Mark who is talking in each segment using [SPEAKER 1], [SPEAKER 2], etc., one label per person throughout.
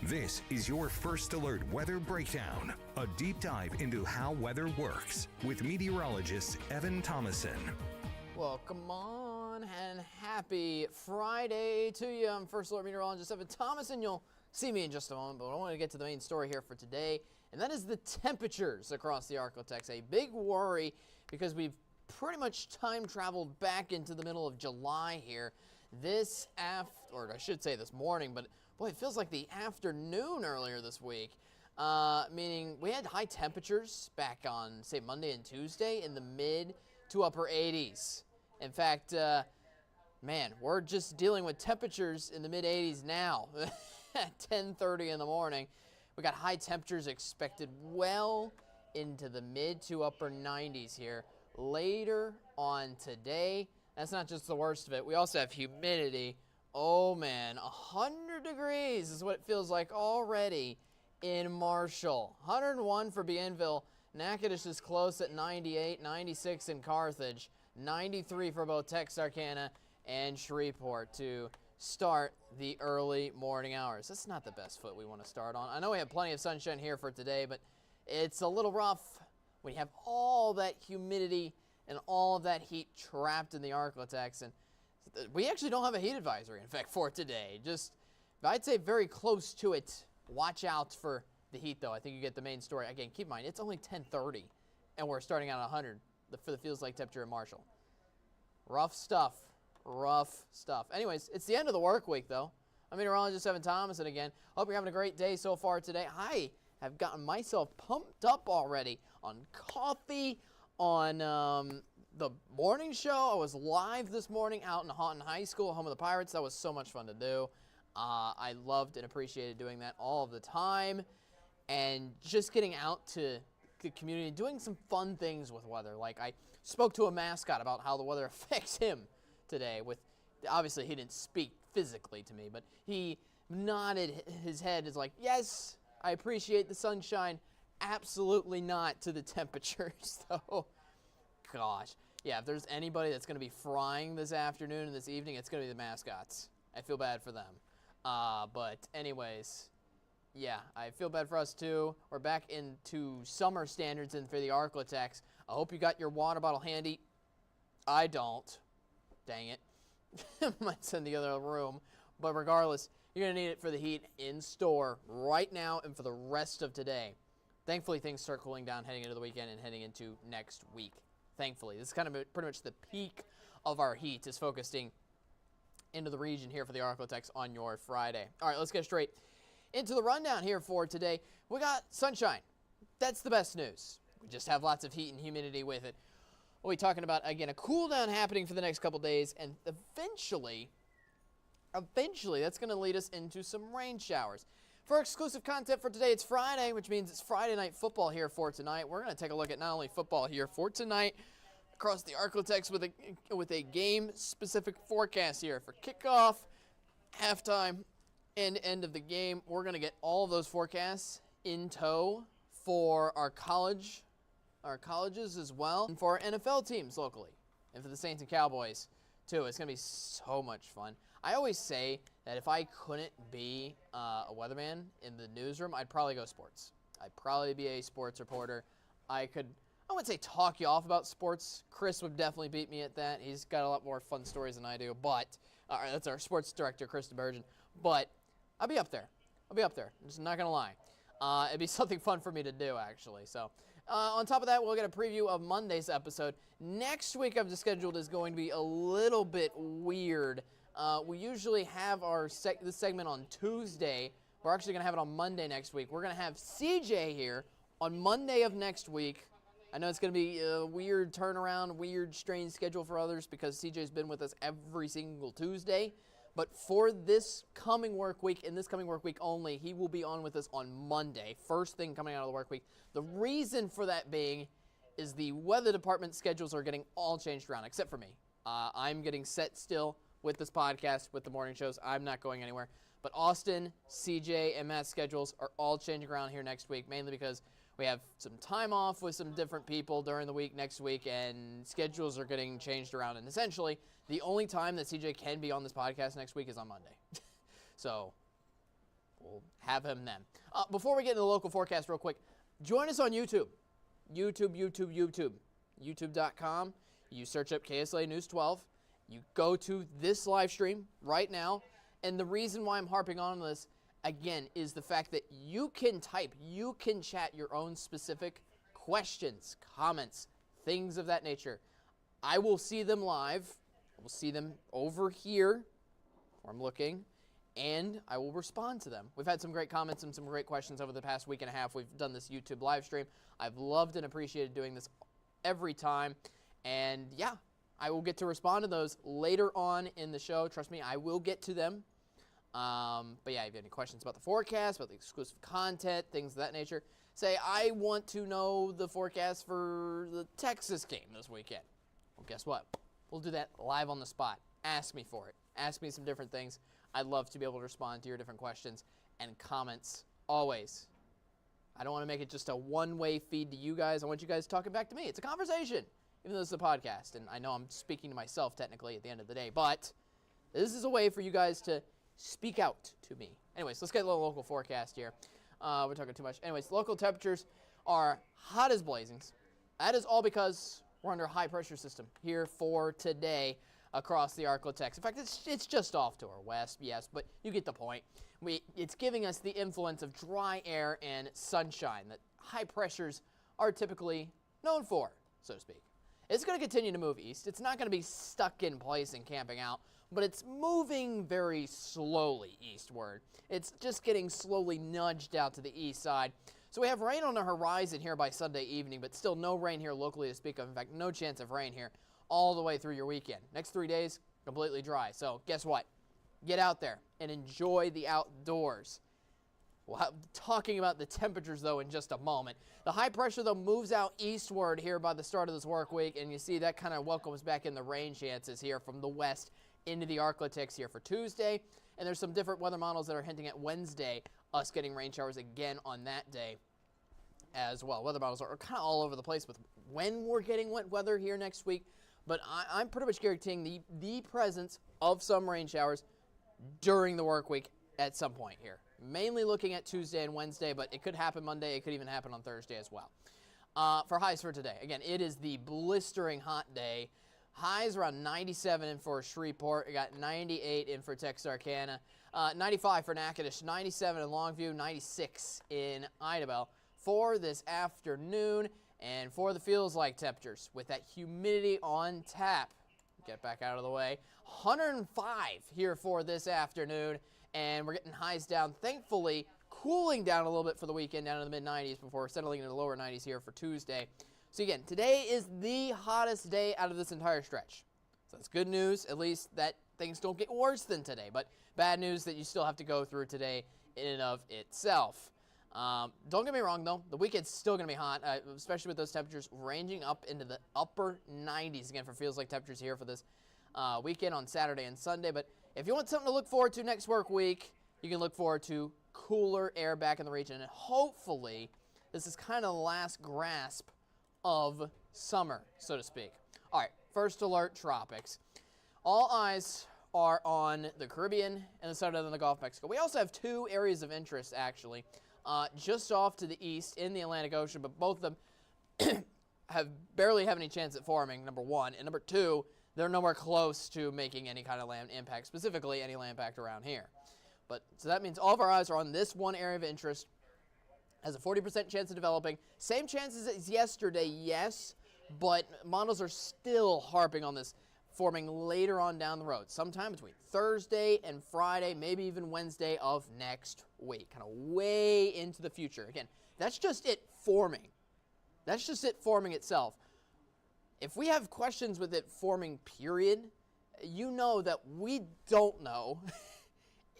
[SPEAKER 1] This is your First Alert Weather Breakdown, a deep dive into how weather works with meteorologist Evan Thomason.
[SPEAKER 2] Well, come on, and happy Friday to you. I'm First Alert Meteorologist Evan Thomason. You'll see me in just a moment, but I want to get to the main story here for today, and that is the temperatures across the ArkLaTex. A big worry because we've pretty much time traveled back into the middle of July here. This morning, but boy, it feels like the afternoon earlier this week. Meaning we had high temperatures back on, say, Monday and Tuesday in the mid to upper 80s. In fact, man, we're just dealing with temperatures in the mid 80s now at 10:30 in the morning. We got high temperatures expected well into the mid to upper 90s here later on today. That's not just the worst of it. We also have humidity. Oh man, 100 degrees is what it feels like already in Marshall. 101 for Bienville. Natchitoches is close at 98, 96 in Carthage, 93 for both Texarkana and Shreveport to start the early morning hours. That's not the best foot we want to start on. I know we have plenty of sunshine here for today, but it's a little rough when you have all that humidity and all of that heat trapped in the ArkLaTex. And we actually don't have a heat advisory, in fact, for today. Just, I'd say very close to it. Watch out for the heat, though. I think you get the main story. Again, keep in mind, it's only 10:30, and we're starting out at 100 for the feels like temperature in Marshall. Rough stuff. Rough stuff. Anyways, it's the end of the work week, though. I'm meteorologist Evan Thomason again. Hope you're having a great day so far today. I have gotten myself pumped up already on coffee, on the morning show. I was live this morning out in Houghton High School, home of the Pirates. That was so much fun to do. I loved and appreciated doing that all of the time. And just getting out to the community, doing some fun things with weather. Like I spoke to a mascot about how the weather affects him today. Obviously, he didn't speak physically to me, but he nodded his head as like, yes, I appreciate the sunshine. Absolutely not to the temperatures, though. Gosh. Yeah, if there's anybody that's going to be frying this afternoon and this evening, it's going to be the mascots. I feel bad for them. But anyways, yeah, I feel bad for us, too. We're back into summer standards and for the ArkLaTex. I hope you got your water bottle handy. I don't. Dang it. Mine's in the other room. But regardless, you're going to need it for the heat in store right now and for the rest of today. Thankfully, things start cooling down heading into the weekend and heading into next week. Thankfully. This is kind of pretty much the peak of our heat is focusing into the region here for the ArkLaTex on your Friday. All right, let's get straight into the rundown here for today. We got sunshine. That's the best news. We just have lots of heat and humidity with it. We'll be talking about, again, a cool down happening for the next couple days, and eventually that's going to lead us into some rain showers. For exclusive content for today, it's Friday, which means it's Friday night football here for tonight. We're going to take a look at not only football here for tonight across the ArkLaTex with a game-specific forecast here for kickoff, halftime, and end of the game. We're going to get all of those forecasts in tow for our colleges as well, and for our NFL teams locally, and for the Saints and Cowboys too. It's going to be so much fun. I always say that if I couldn't be a weatherman in the newsroom, I'd probably go sports. I'd probably be a sports reporter. I wouldn't say talk you off about sports. Chris would definitely beat me at that. He's got a lot more fun stories than I do. But that's our sports director, Chris DeBurgeon. But I'll be up there. I'm just not going to lie. It'd be something fun for me to do, actually. So, on top of that, we'll get a preview of Monday's episode. Next week, I've just scheduled is going to be a little bit weird. We usually have this segment on Tuesday. We're actually going to have it on Monday next week. We're going to have CJ here on Monday of next week. I know it's going to be a weird turnaround, weird, strange schedule for others because CJ's been with us every single Tuesday. But for this coming work week, and this coming work week only, he will be on with us on Monday, first thing coming out of the work week. The reason for that being is the weather department schedules are getting all changed around, except for me. I'm getting set still with this podcast, with the morning shows. I'm not going anywhere. But Austin, CJ, and Matt's schedules are all changing around here next week, mainly because we have some time off with some different people during the week next week, and schedules are getting changed around. And essentially, the only time that CJ can be on this podcast next week is on Monday. So we'll have him then. Before we get into the local forecast real quick, join us on YouTube. YouTube.com. You search up KSLA News 12. You go to this live stream right now. And the reason why I'm harping on this, again, is the fact that you can type, you can chat your own specific questions, comments, things of that nature. I will see them live. I will see them over here where I'm looking, and I will respond to them. We've had some great comments and some great questions over the past week and a half. We've done this YouTube live stream. I've loved and appreciated doing this every time. And yeah, I will get to respond to those later on in the show. Trust me, I will get to them. But yeah, if you have any questions about the forecast, about the exclusive content, things of that nature, say, I want to know the forecast for the Texas game this weekend. Well, guess what? We'll do that live on the spot. Ask me for it. Ask me some different things. I'd love to be able to respond to your different questions and comments always. I don't want to make it just a one-way feed to you guys. I want you guys talking back to me. It's a conversation, even though it's a podcast. And I know I'm speaking to myself technically at the end of the day, but this is a way for you guys to speak out to me. Anyways, let's get a little local forecast here. We're talking too much. Anyways, local temperatures are hot as blazings. That is all because we're under a high-pressure system here for today across the ArkLaTex. In fact, it's just off to our west, yes, but you get the point. It's giving us the influence of dry air and sunshine that high pressures are typically known for, so to speak. It's going to continue to move east. It's not going to be stuck in place and camping out, but it's moving very slowly eastward. It's just getting slowly nudged out to the east side. So we have rain on the horizon here by Sunday evening, but still no rain here locally to speak of. In fact, no chance of rain here all the way through your weekend. Next 3 days, completely dry. So guess what? Get out there and enjoy the outdoors. Well, talking about the temperatures, though, in just a moment. The high pressure, though, moves out eastward here by the start of this work week, and you see that kind of welcomes back in the rain chances here from the west into the ArkLaTex here for Tuesday. And there's some different weather models that are hinting at Wednesday, us getting rain showers again on that day as well. Weather models are kind of all over the place with when we're getting wet weather here next week, but I'm pretty much guaranteeing the presence of some rain showers during the work week at some point here. Mainly looking at Tuesday and Wednesday, but it could happen Monday. It could even happen on Thursday as well. For highs for today, again, it is the blistering hot day. Highs around 97 in for Shreveport. We got 98 in for Texarkana, 95 for Natchitoches, 97 in Longview, 96 in Idabel for this afternoon. And for the feels like temperatures, with that humidity on tap, get back out of the way, 105 here for this afternoon. And we're getting highs down, thankfully, cooling down a little bit for the weekend, down to the mid-90s before settling into the lower 90s here for Tuesday. So again, today is the hottest day out of this entire stretch. So that's good news, at least that things don't get worse than today. But bad news that you still have to go through today in and of itself. Don't get me wrong, though. The weekend's still going to be hot, especially with those temperatures ranging up into the upper 90s, again, for feels like temperatures here for this weekend on Saturday and Sunday. But if you want something to look forward to next work week, you can look forward to cooler air back in the region. And hopefully, this is kind of the last grasp of summer, so to speak. All right, first alert, tropics. All eyes are on the Caribbean and the southern the Gulf of Mexico. We also have two areas of interest, actually, just off to the east in the Atlantic Ocean, but both of them barely have any chance at forming, number one. And number two, they're nowhere close to making any kind of land impact, specifically any land impact around here. But so that means all of our eyes are on this one area of interest. Has a 40% chance of developing. Same chances as yesterday, yes, but models are still harping on this forming later on down the road, sometime between Thursday and Friday, maybe even Wednesday of next week, kind of way into the future. Again, that's just it forming. That's just it forming itself. If we have questions with it forming, period, you know that we don't know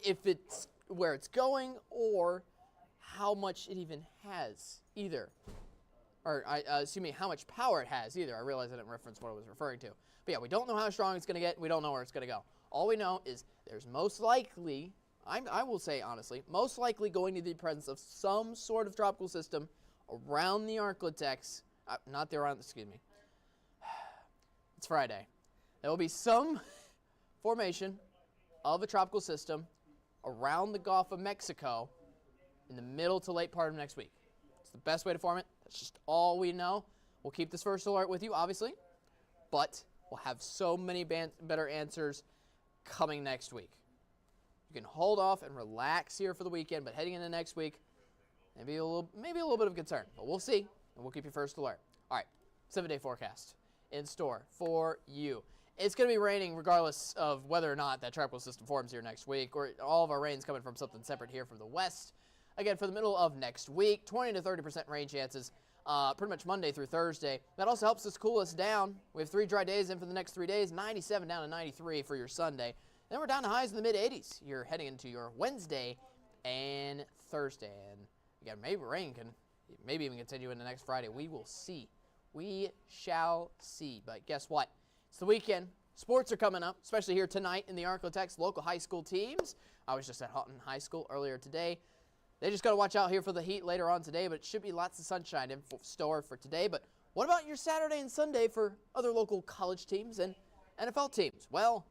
[SPEAKER 2] if it's where it's going or how much it even has either. Or, excuse me, how much power it has either. I realize I didn't reference what I was referring to. But yeah, we don't know how strong it's going to get. We don't know where it's going to go. All we know is there's most likely, I will say honestly, most likely going to be the presence of some sort of tropical system around the ArkLaTex. Not the around, excuse me. It's Friday. There will be some formation of a tropical system around the Gulf of Mexico in the middle to late part of next week. It's the best way to form it. That's just all we know. We'll keep this first alert with you, obviously, but we'll have so many better answers coming next week. You can hold off and relax here for the weekend, but heading into next week, maybe a little bit of concern, but we'll see, and we'll keep you first alert. All right, 7-day forecast in store for you. It's going to be raining regardless of whether or not that tropical system forms here next week, or all of our rain's coming from something separate here from the west. Again, for the middle of next week, 20 to 30% rain chances, pretty much Monday through Thursday. That also helps us cool us down. We have 3 dry days in for the next 3 days, 97 down to 93 for your Sunday. Then we're down to highs in the mid-80s. You're heading into your Wednesday and Thursday. And again, maybe rain can maybe even continue into next Friday. We will see. We shall see. But guess what? It's the weekend. Sports are coming up, especially here tonight in the ArkLaTex local high school teams. I was just at Houghton High School earlier today. They just got to watch out here for the heat later on today, but it should be lots of sunshine in store for today. But what about your Saturday and Sunday for other local college teams and NFL teams? Well,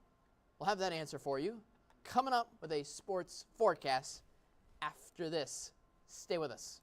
[SPEAKER 2] we'll have that answer for you coming up with a sports forecast after this. Stay with us.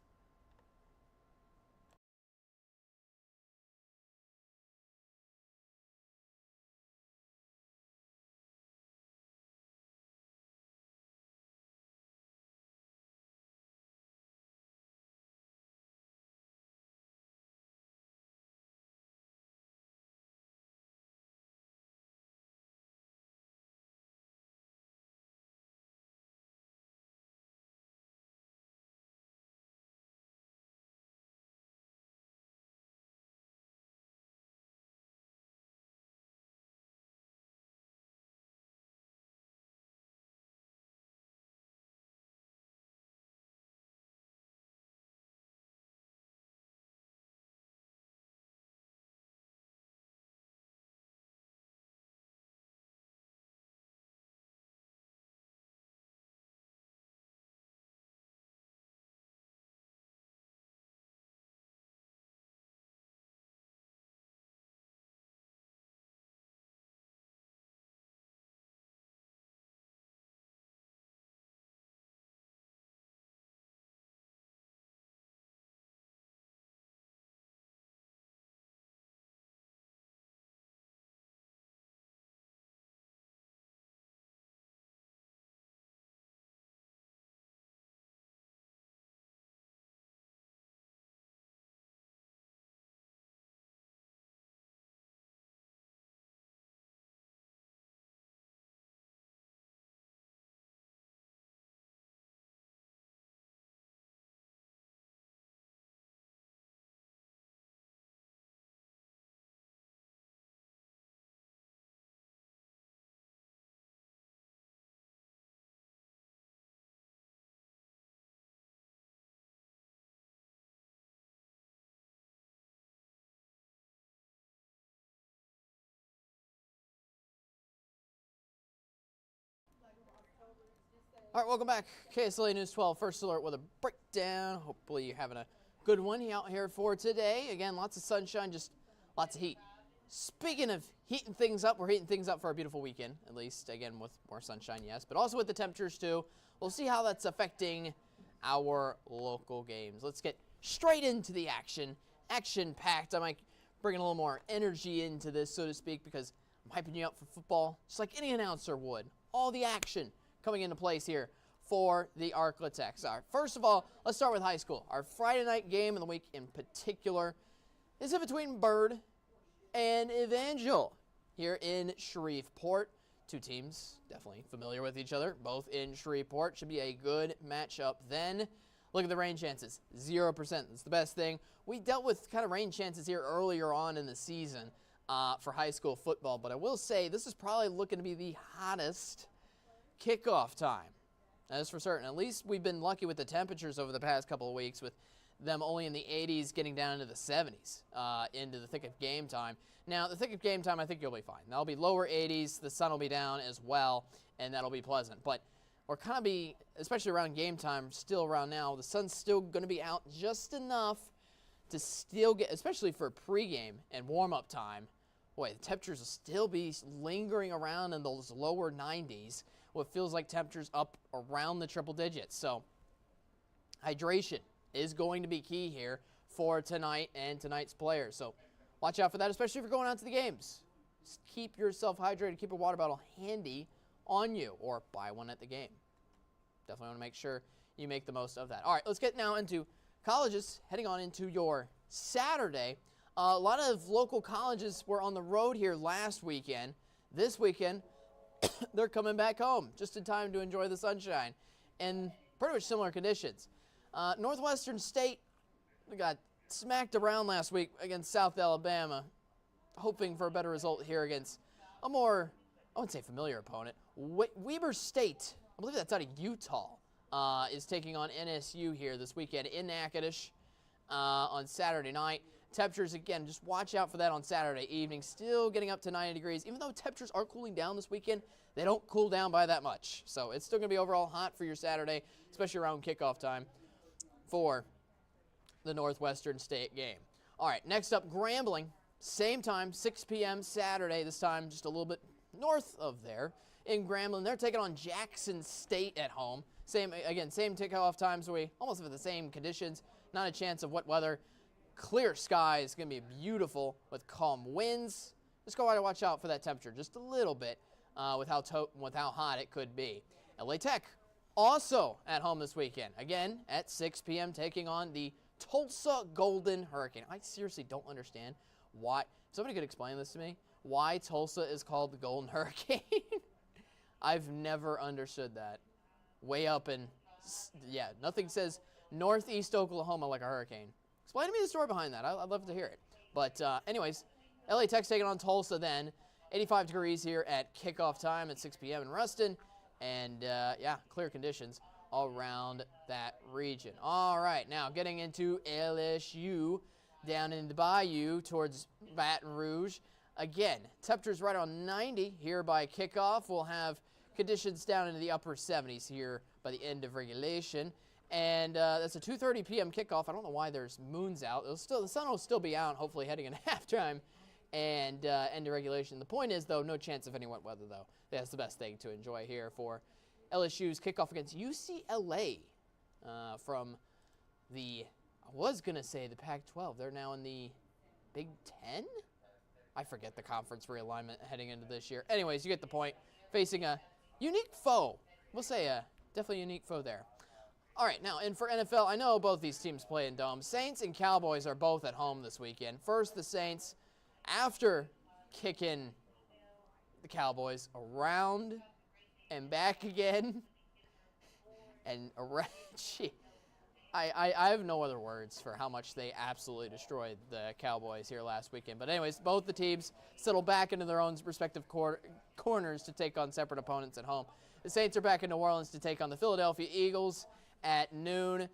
[SPEAKER 2] All right, welcome back. KSLA News 12, first alert with a breakdown. Hopefully you're having a good one out here for today. Again, lots of sunshine, just lots of heat. Speaking of heating things up, we're heating things up for a beautiful weekend, at least, again, with more sunshine, yes, but also with the temperatures, too. We'll see how that's affecting our local games. Let's get straight into the action. Action-packed. I might bring a little more energy into this, so to speak, because I'm hyping you up for football, just like any announcer would. All the action coming into place here for the ArkLaTex. All right, first of all, let's start with high school. Our Friday night game of the week in particular is in between Byrd and Evangel here in Shreveport. Two teams definitely familiar with each other, both in Shreveport. Should be a good matchup then. Look at the rain chances, 0%. That's the best thing. We dealt with kind of rain chances here earlier on in the season for high school football, but I will say this is probably looking to be the hottest kickoff time. That is for certain. At least we've been lucky with the temperatures over the past couple of weeks, with them only in the 80s getting down into the 70s into the thick of game time. Now, the thick of game time, I think you'll be fine. That'll be lower 80s. The sun will be down as well, and that'll be pleasant. But we're kind of be, especially around game time, still around now, the sun's still going to be out just enough to still get, especially for pregame and warm-up time, boy, the temperatures will still be lingering around in those lower 90s what feels like temperatures up around the triple digits. So hydration is going to be key here for tonight and tonight's players. So watch out for that, especially if you're going out to the games. Just keep yourself hydrated. Keep a water bottle handy on you, or buy one at the game. Definitely want to make sure you make the most of that. All right, let's get now into colleges, heading on into your Saturday. A lot of local colleges were on the road here last weekend. This weekend, they're coming back home just in time to enjoy the sunshine in pretty much similar conditions. Northwestern State got smacked around last week against South Alabama, hoping for a better result here against a more, I wouldn't say familiar opponent. Weber State, I believe that's out of Utah, is taking on NSU here this weekend in Natchitoches on Saturday night. Temperatures, again, just watch out for that on Saturday evening. Still getting up to 90 degrees. Even though temperatures are cooling down this weekend, they don't cool down by that much. So it's still going to be overall hot for your Saturday, especially around kickoff time for the Northwestern State game. All right, next up, Grambling. Same time, 6 p.m. Saturday, this time just a little bit north of there in Grambling. They're taking on Jackson State at home. Same kickoff time, so we almost have the same conditions. Not a chance of wet weather. Clear skies, going to be beautiful with calm winds. Just go out and watch out for that temperature just a little bit with how hot it could be. LA Tech also at home this weekend. Again, at 6 p.m. taking on the Tulsa Golden Hurricane. I seriously don't understand why. Somebody could explain this to me. Why Tulsa is called the Golden Hurricane? I've never understood that. Way up in, yeah, nothing says northeast Oklahoma like a hurricane. Explain to me the story behind that. I'd love to hear it. But anyways, LA Tech's taking on Tulsa then. 85 degrees here at kickoff time at 6 p.m. in Ruston. And, yeah, clear conditions all around that region. All right, now getting into LSU down in the bayou towards Baton Rouge. Again, temperatures right on 90 here by kickoff. We'll have conditions down into the upper 70s here by the end of regulation. And that's a 2:30 p.m. kickoff. I don't know why there's moons out. The sun will still be out, hopefully heading into halftime and end of regulation. The point is, though, no chance of any wet weather, though. That's the best thing to enjoy here for LSU's kickoff against UCLA from the, I was going to say the Pac-12. They're now in the Big Ten? I forget the conference realignment heading into this year. Anyways, you get the point. Facing a unique foe. We'll say a definitely unique foe there. All right, now, and for NFL, I know both these teams play in domes. Saints and Cowboys are both at home this weekend. First, the Saints, after kicking the Cowboys around and back again, and around, gee, I have no other words for how much they absolutely destroyed the Cowboys here last weekend. But anyways, both the teams settle back into their own respective corners to take on separate opponents at home. The Saints are back in New Orleans to take on the Philadelphia Eagles at noon.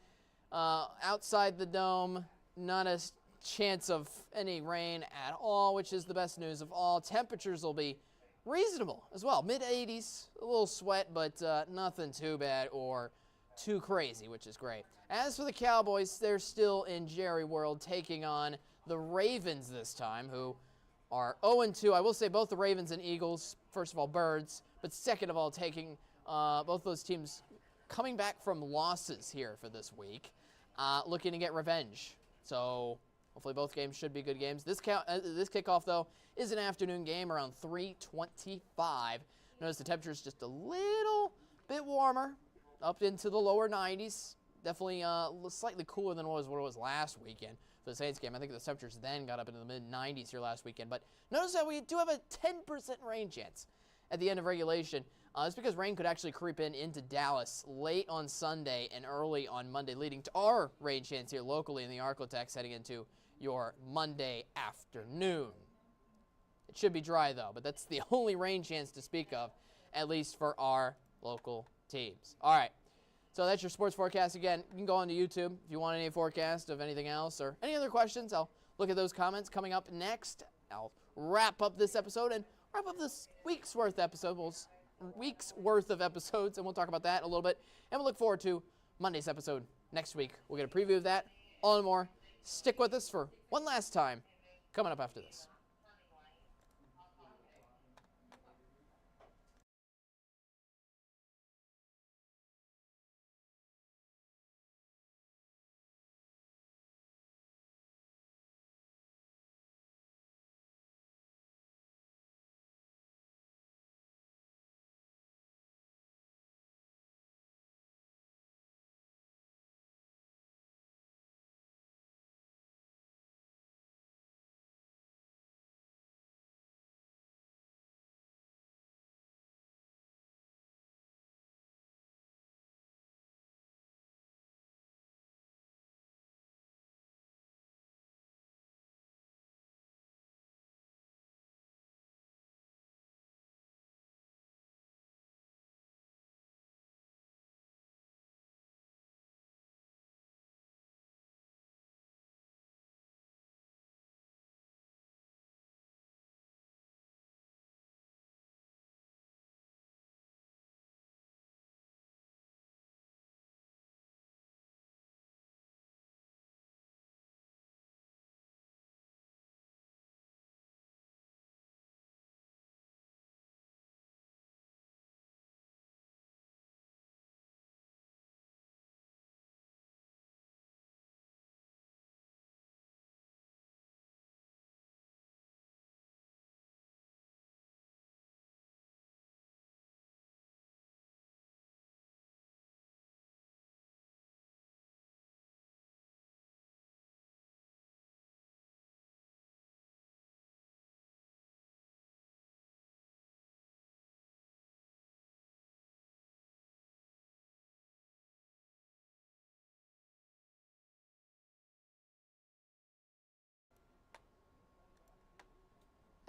[SPEAKER 2] Outside the dome, not a chance of any rain at all, which is the best news of all. Temperatures will be reasonable as well. Mid-80s, a little sweat, but nothing too bad or too crazy, which is great. As for the Cowboys, they're still in Jerry World, taking on the Ravens this time, who are 0-2. I will say both the Ravens and Eagles, first of all, birds, but second of all, taking both those teams coming back from losses here for this week, looking to get revenge. So hopefully both games should be good games. This kickoff, though, is an afternoon game around 3:25. Notice the temperature is just a little bit warmer, up into the lower 90s. Definitely slightly cooler than what it was last weekend for the Saints game. I think the temperatures then got up into the mid-90s here last weekend. But notice that we do have a 10% rain chance at the end of regulation. It's because rain could actually creep into Dallas late on Sunday and early on Monday, leading to our rain chance here locally in the ArkLaTex heading into your Monday afternoon. It should be dry, though, but that's the only rain chance to speak of, at least for our local teams. All right, so that's your sports forecast. Again, you can go onto YouTube if you want any forecast of anything else or any other questions. I'll look at those comments coming up next. I'll wrap up this episode and wrap up this week's worth of episodes, and we'll talk about that a little bit. And we'll look forward to Monday's episode next week. We'll get a preview of that, all and more. Stick with us for one last time coming up after this.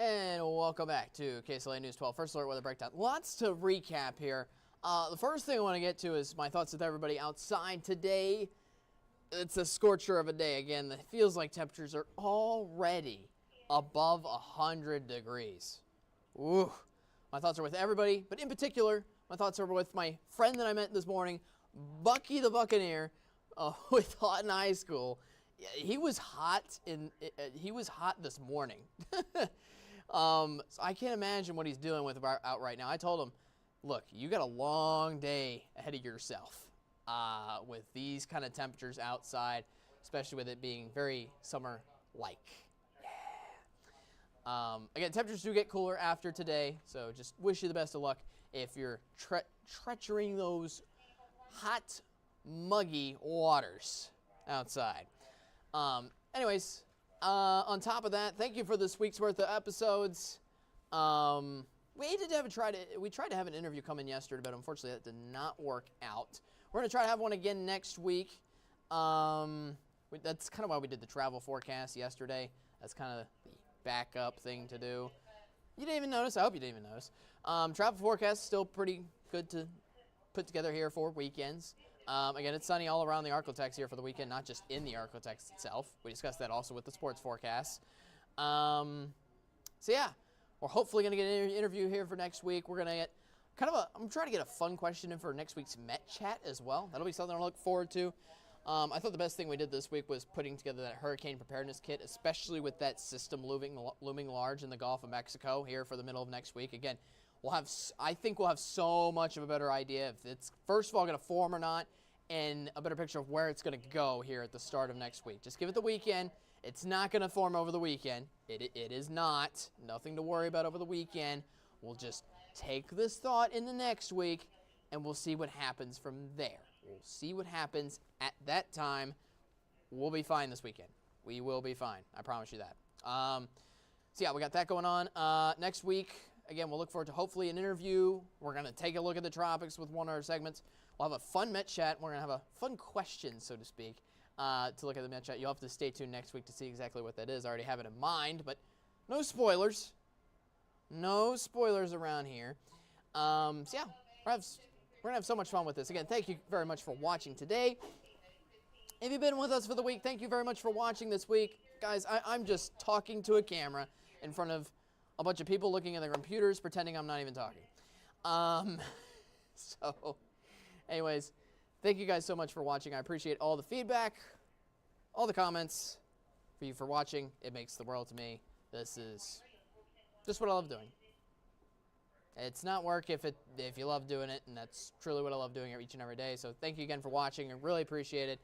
[SPEAKER 2] And welcome back to KSLA News 12 First Alert Weather Breakdown. Lots to recap here. The first thing I want to get to is my thoughts with everybody outside today. It's a scorcher of a day. Again, it feels like temperatures are already above 100 degrees. Ooh. My thoughts are with everybody, but in particular, my thoughts are with my friend that I met this morning, Bucky the Buccaneer, with Houghton High School. He was hot this morning. So I can't imagine what he's doing with out right now. I told him, look, you got a long day ahead of yourself with these kind of temperatures outside, especially with it being very summer-like. Yeah. Again, temperatures do get cooler after today, so just wish you the best of luck if you're treacherizing those hot, muggy waters outside. Anyways, on top of that, thank you for this week's worth of episodes. We tried to have an interview come in yesterday, but unfortunately that did not work out. We're going to try to have one again next week. That's kind of why we did the travel forecast yesterday. That's kind of the backup thing to do. You didn't even notice. I hope you didn't even notice. Travel forecast is still pretty good to put together here for weekends. Again, it's sunny all around the ArkLaTex here for the weekend, not just in the ArkLaTex itself. We discussed that also with the sports forecast. So yeah, we're hopefully going to get an interview here for next week. We're going to get I'm trying to get a fun question in for next week's Met Chat as well. That'll be something to look forward to. I thought the best thing we did this week was putting together that hurricane preparedness kit, especially with that system looming large in the Gulf of Mexico here for the middle of next week. Again, I think we'll have so much of a better idea if it's, first of all, going to form or not, and a better picture of where it's going to go here at the start of next week. Just give it the weekend. It's not going to form over the weekend. It is not. Nothing to worry about over the weekend. We'll just take this thought in the next week, and we'll see what happens from there. We'll see what happens at that time. We'll be fine this weekend. We will be fine. I promise you that. So yeah, we got that going on. Next week, again, we'll look forward to hopefully an interview. We're going to take a look at the tropics with one of our segments. We'll have a fun Met Chat. We're going to have a fun question, so to speak, to look at the Met Chat. You'll have to stay tuned next week to see exactly what that is. I already have it in mind, but no spoilers. No spoilers around here. So yeah, we're going to have so much fun with this. Again, thank you very much for watching today. If you've been with us for the week, thank you very much for watching this week. Guys, I'm just talking to a camera in front of a bunch of people looking at their computers, pretending I'm not even talking. So, anyways, thank you guys so much for watching. I appreciate all the feedback, all the comments, for you for watching. It makes the world to me. This is just what I love doing. It's not work if you love doing it, and that's truly what I love doing each and every day. So thank you again for watching. I really appreciate it.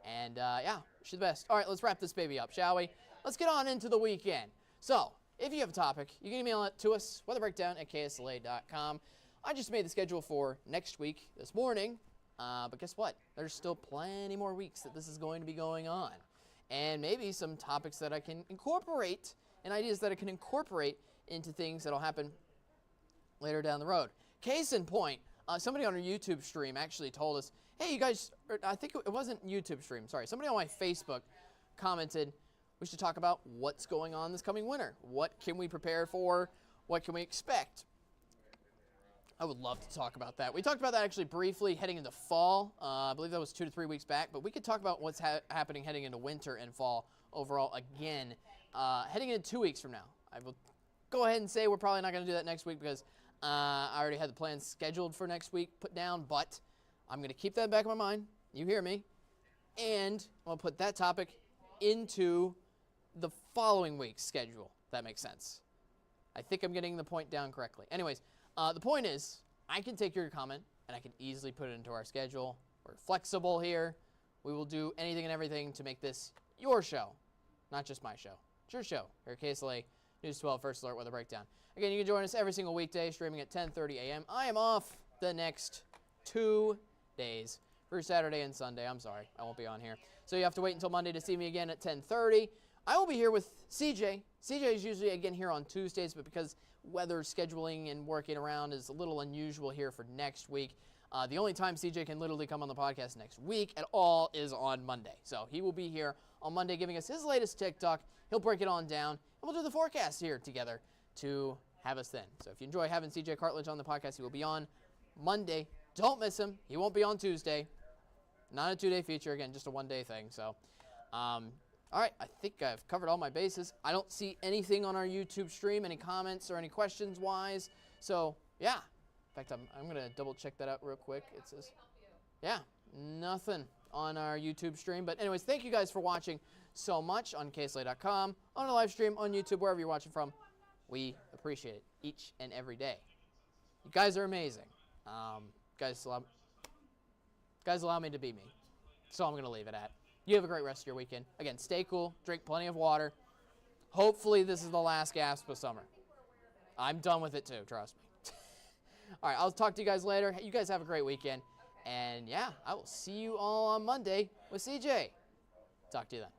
[SPEAKER 2] And yeah, wish you the best. All right, let's wrap this baby up, shall we? Let's get on into the weekend. So if you have a topic, you can email it to us, weatherbreakdown@ksla.com. I just made the schedule for next week this morning, but guess what? There's still plenty more weeks that this is going to be going on. And maybe some topics that I can incorporate and ideas that I can incorporate into things that'll happen later down the road. Case in point, somebody on our YouTube stream actually told us, hey, you guys, I think it wasn't YouTube stream, sorry. Somebody on my Facebook commented, we should talk about what's going on this coming winter. What can we prepare for? What can we expect? I would love to talk about that. We talked about that actually briefly heading into fall. I believe that was 2 to 3 weeks back, but we could talk about what's happening heading into winter and fall overall again, heading into 2 weeks from now. I will go ahead and say we're probably not going to do that next week because I already had the plans scheduled for next week put down, but I'm going to keep that in the back of my mind. You hear me. And I'm going to put that topic into the following week's schedule, if that makes sense. I think I'm getting the point down correctly. Anyways, the point is, I can take your comment, and I can easily put it into our schedule. We're flexible here. We will do anything and everything to make this your show, not just my show. It's your show here at KSLA News 12 First Alert Weather Breakdown. Again, you can join us every single weekday, streaming at 10:30 a.m. I am off the next 2 days, for Saturday and Sunday. I'm sorry, I won't be on here. So you have to wait until Monday to see me again at 10:30. I will be here with CJ. CJ is usually again here on Tuesdays, but because weather scheduling and working around is a little unusual here for next week, the only time CJ can literally come on the podcast next week at all is on Monday. So he will be here on Monday giving us his latest TikTok. He'll break it on down, and we'll do the forecast here together to have us then. So if you enjoy having CJ Cartledge on the podcast, he will be on Monday. Don't miss him. He won't be on Tuesday. Not a 2-day feature. Again, just a 1-day thing. So, all right. I think I've covered all my bases. I don't see anything on our YouTube stream, any comments or any questions-wise. So, yeah. In fact, I'm going to double-check that out real quick. It says, yeah, nothing on our YouTube stream. But anyways, thank you guys for watching so much on KSLA.com, on a live stream, on YouTube, wherever you're watching from. We appreciate it each and every day. You guys are amazing. Guys allow me to be me. So I'm going to leave it at. You have a great rest of your weekend. Again, stay cool. Drink plenty of water. Hopefully this is the last gasp of summer. I'm done with it too, trust me. All right, I'll talk to you guys later. You guys have a great weekend. And yeah, I will see you all on Monday with CJ. Talk to you then.